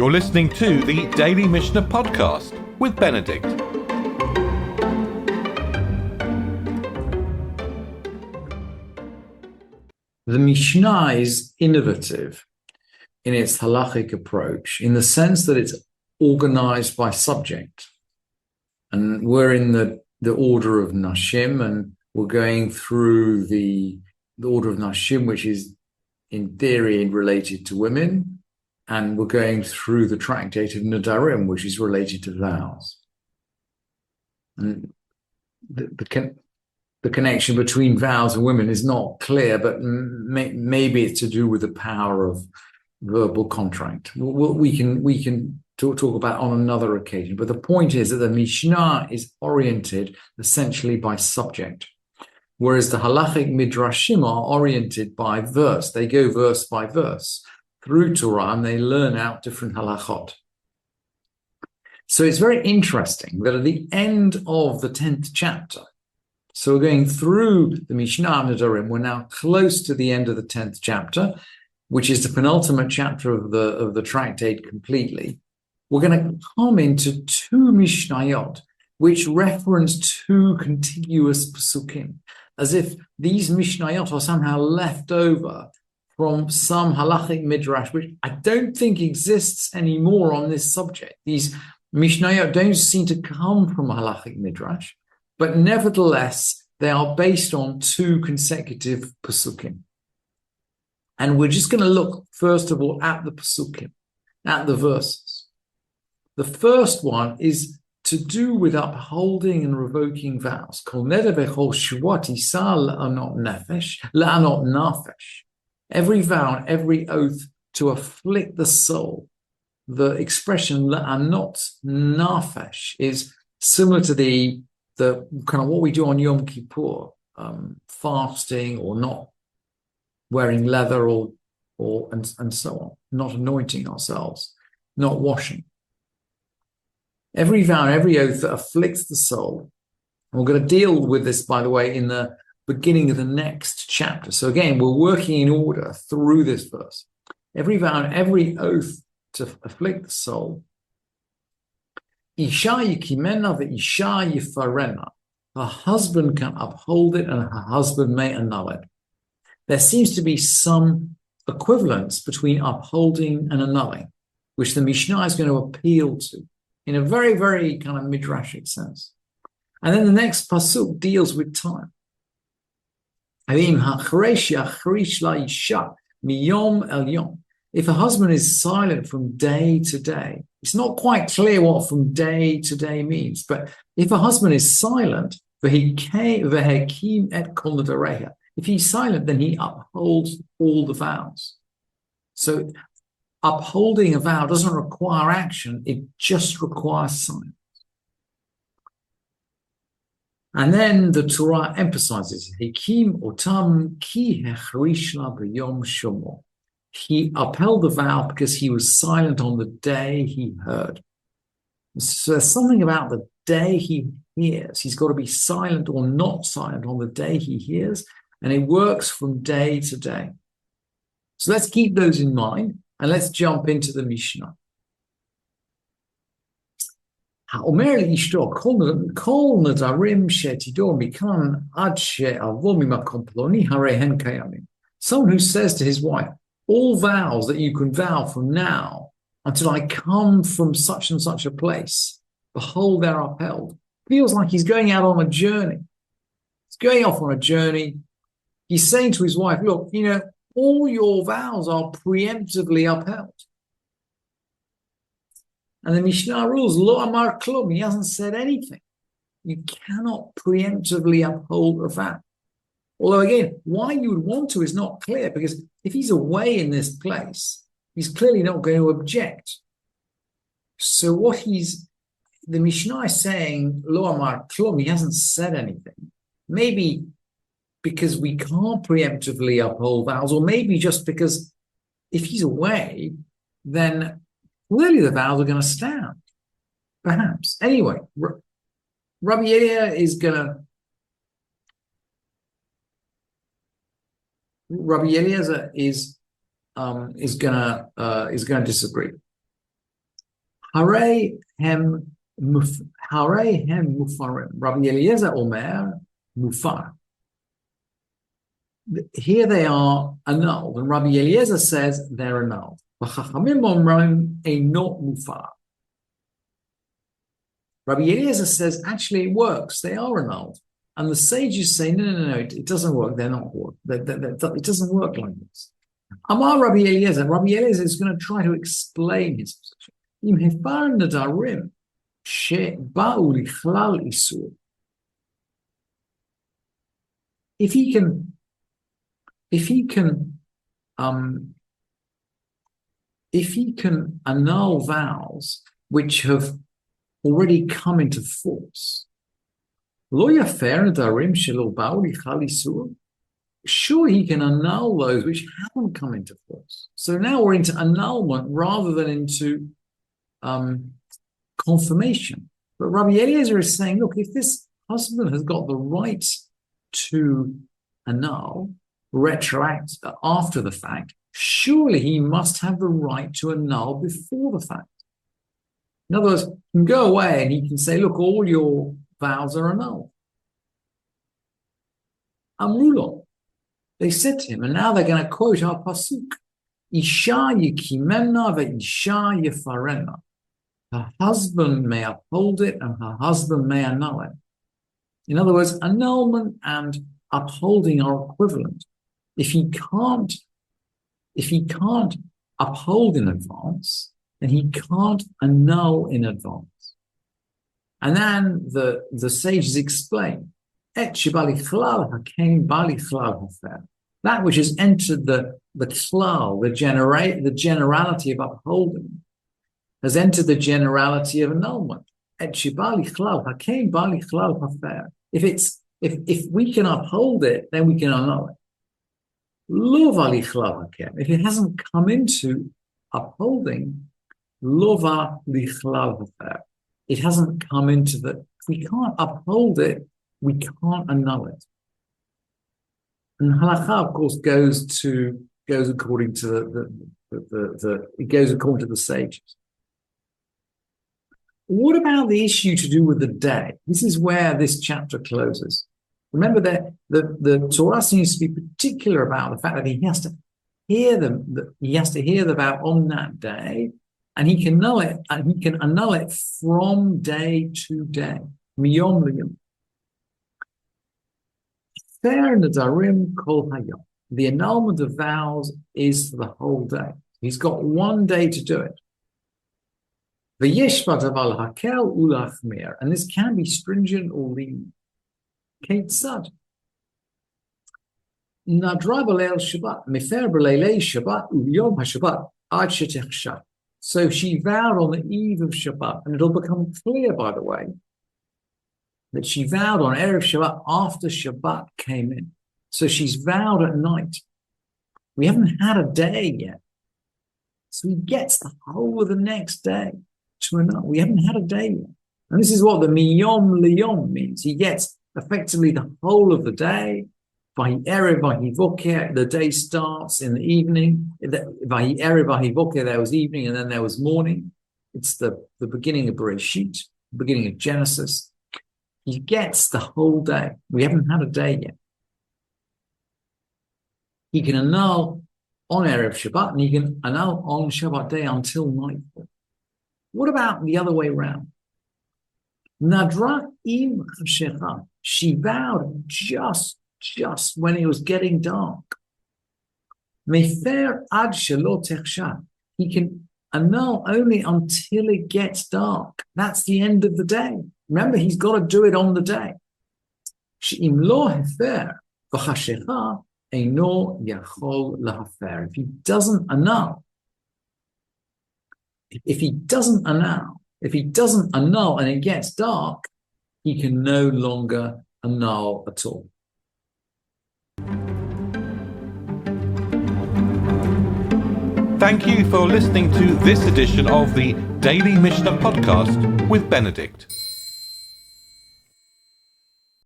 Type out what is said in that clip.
You're listening to the Daily Mishnah Podcast with Benedict. The Mishnah is innovative in its halachic approach in the sense that it's organized by subject. And we're in the order of Nashim, and we're going through the order of Nashim, which is in theory related to women, and we're going through the tractate of Nedarim, which is related to vows. And the connection between vows and women is not clear, but maybe it's to do with the power of verbal contract. We can talk about on another occasion. But the point is that the Mishnah is oriented essentially by subject, whereas the halachic midrashim are oriented by verse. They go verse by verse through Torah, and they learn out different halachot. So it's very interesting that at the end of the 10th chapter, so we're going through the Mishnah Nedarim, we're now close to the end of the 10th chapter, which is the penultimate chapter of the tractate completely. We're going to come into two Mishnayot, which reference two contiguous Pesukim, as if these Mishnayot are somehow left over from some halachic midrash, which I don't think exists anymore on this subject. These Mishnayot don't seem to come from a halachic midrash, but nevertheless, they are based on two consecutive Pesukim. And we're just going to look, first of all, at the Pesukim, at the verses. The first one is to do with upholding and revoking vows. Kol neder v'chol shvuat yisa la'anot nafesh. Every vow and every oath to afflict the soul. The expression la'anot nafesh is similar to the kind of what we do on Yom Kippur, fasting or not wearing leather and so on, not anointing ourselves, not washing. Every vow and every oath that afflicts the soul. And we're going to deal with this, by the way, in the beginning of the next chapter. So again, we're working in order through this verse. Every vow and every oath to afflict the soul. Isha yikimena ve'isha yifarena. Her husband can uphold it and her husband may annul it. There seems to be some equivalence between upholding and annulling, which the Mishnah is going to appeal to in a very, very kind of midrashic sense. And then the next pasuk deals with time. If a husband is silent from day to day, it's not quite clear what from day to day means, but if a husband is silent, if he's silent, then he upholds all the vows. So upholding a vow doesn't require action, it just requires silence. And then the Torah emphasizes, Hekim otam ki hechrishla b'yom shomo. He upheld the vow because he was silent on the day he heard. So there's something about the day he hears. He's got to be silent or not silent on the day he hears, and it works from day to day. So let's keep those in mind, and let's jump into the Mishnah. Someone who says to his wife, all vows that you can vow from now until I come from such and such a place, behold, they're upheld. Feels like he's going out on a journey. He's going off on a journey. He's saying to his wife, look, all your vows are preemptively upheld. And the Mishnah rules, lo amar klum, he hasn't said anything. You cannot preemptively uphold a vow. Although again, why you would want to is not clear, because if he's away in this place, he's clearly not going to object. So the Mishnah is saying, lo amar klum, he hasn't said anything. Maybe because we can't preemptively uphold vows, or maybe just because if he's away, then clearly the vows are going to stand. Perhaps. Anyway, Rabbi Eliezer is going to Rabbi Eliezer is going to disagree. Hare hem mufarim. Rabbi Eliezer Omer mufar. Here they are annulled, and Rabbi Eliezer says they're annulled. Chachamim omrim einot mufar. Rabbi Eliezer says actually it works; they are annulled, and the sages say no, it doesn't work. They're not work. It doesn't work like this. Amar Rabbi Eliezer. Rabbi Eliezer is going to try to explain his position. Im hefar nedarim she'ba'u lichlal isur. If he can annul vows which have already come into force, lo yafer nedarim shelo ba'u lichlal isur. Sure, he can annul those which haven't come into force. So now we're into annulment rather than into confirmation. But Rabbi Eliezer is saying, look, if this husband has got the right to annul, retroact after the fact, surely he must have the right to annul before the fact. In other words, he can go away and he can say, look, all your vows are annulled. Amrulo. They said to him, and now they're going to quote our pasuk, Isha yikimemna ve'isha yefarena. Her husband may uphold it and her husband may annul it. In other words, annulment and upholding are equivalent. If he can't uphold in advance, then he can't annul in advance. And then the sages explain, that which has entered the klal, the generality of upholding, has entered the generality of annulment. If we can uphold it, then we can annul it. If it hasn't come into upholding, it hasn't come into the. If we can't uphold it, we can't annul it. And halakha, of course, goes according to the sages. What about the issue to do with the day? This is where this chapter closes. Remember that the Torah seems to be particular about the fact that he has to hear them. He has to hear the vow on that day, and he can annul it. And he can annul it from day to day. Miyom liyom. The annulment of vows is for the whole day. He's got one day to do it. And this can be stringent or lenient. Ketzad. Nadra b'leil Shabbat, mefer b'leilei Shabbat, u'yom haShabbat, ad shetechsha. So she vowed on the eve of Shabbat, and it'll become clear, by the way, that she vowed on Erev Shabbat after Shabbat came in. So she's vowed at night. We haven't had a day yet. So he gets the whole of the next day to annul. We haven't had a day yet. And this is what the miyom liyom means. He gets effectively the whole of the day. Vahi Erev, Vahi Voker, the day starts in the evening. Vahi Erev, Vahi Voker, there was evening and then there was morning. It's the beginning of Bereshit, beginning of Genesis. He gets the whole day. We haven't had a day yet. He can annul on Erev Shabbat, and he can annul on Shabbat day until nightfall. What about the other way around? Nadra im chashecha. She vowed just when it was getting dark. Mefer ad shelo techsha. He can annul only until it gets dark. That's the end of the day. Remember, he's got to do it on the day. She'im lo hefer v'chashecha eino yachol lahafer. If he doesn't annul and it gets dark, he can no longer annul at all. Thank you for listening to this edition of the Daily Mishnah Podcast with Benedict.